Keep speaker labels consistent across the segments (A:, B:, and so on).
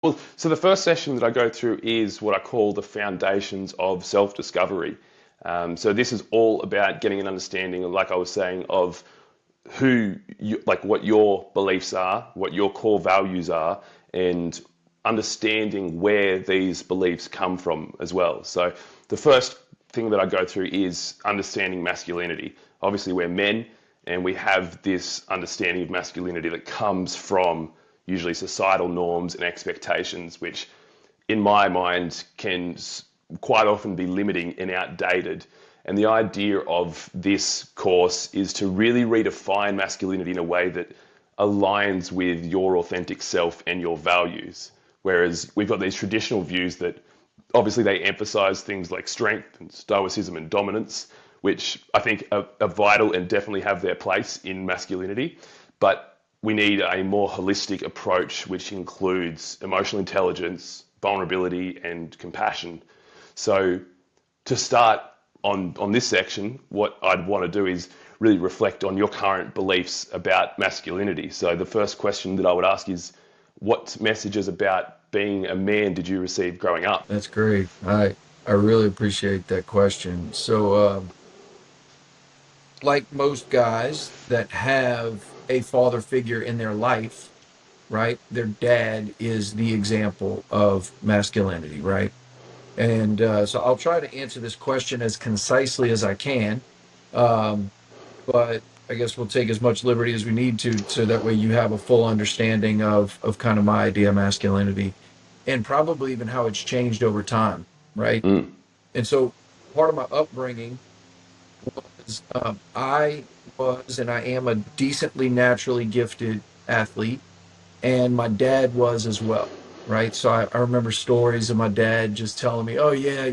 A: Well, so the first session that I go through is what I call the foundations of self-discovery. So this is all about getting an understanding, like I was saying, of like what your beliefs are, what your core values are, and understanding where these beliefs come from as well. So the first thing that I go through is understanding masculinity. Obviously, we're men, and we have this understanding of masculinity that comes from usually societal norms and expectations, which in my mind can quite often be limiting and outdated. And the idea of this course is to really redefine masculinity in a way that aligns with your authentic self and your values. Whereas we've got these traditional views that obviously they emphasize things like strength and stoicism and dominance, which I think are vital and definitely have their place in masculinity. But we need a more holistic approach, which includes emotional intelligence, vulnerability, and compassion. So to start on this section, what I'd want to do is really reflect on your current beliefs about masculinity. So the first question that I would ask is, what messages about being a man did you receive growing up?
B: That's great. I really appreciate that question. So, like most guys that have a father figure in their life, right? Their dad is the example of masculinity, right? And so I'll try to answer this question as concisely as I can. Um, but I guess we'll take as much liberty as we need to, so that way you have a full understanding of kind of my idea of masculinity, and probably even how it's changed over time, right?
A: Mm.
B: And so part of my upbringing was I was and I am a decently naturally gifted athlete, and my dad was as well, right? So I remember stories of my dad just telling me, "Oh yeah,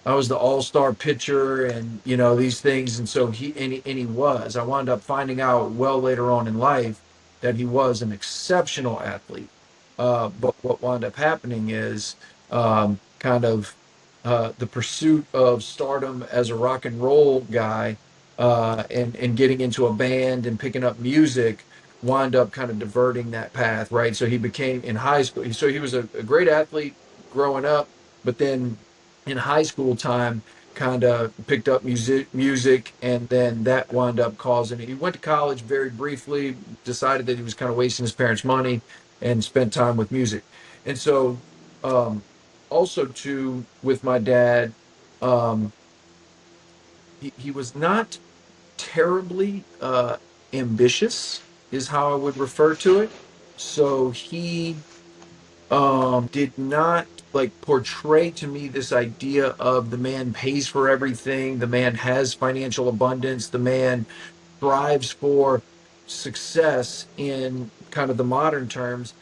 B: I was the all-star pitcher, and these things." And so he was. I wound up finding out well later on in life that he was an exceptional athlete. But what wound up happening is kind of the pursuit of stardom as a rock and roll guy, and getting into a band and picking up music wind up kind of diverting that path, right? So he became in high school. So he was a great athlete growing up, but then in high school time, kind of picked up music, and then that wound up causing it. He went to college very briefly, decided that he was kind of wasting his parents' money, and spent time with music. And so, um, also too, with my dad, um, he was not terribly ambitious, is how I would refer to it. So he did not like portray to me this idea of the man pays for everything, the man has financial abundance, the man strives for success in kind of the modern terms.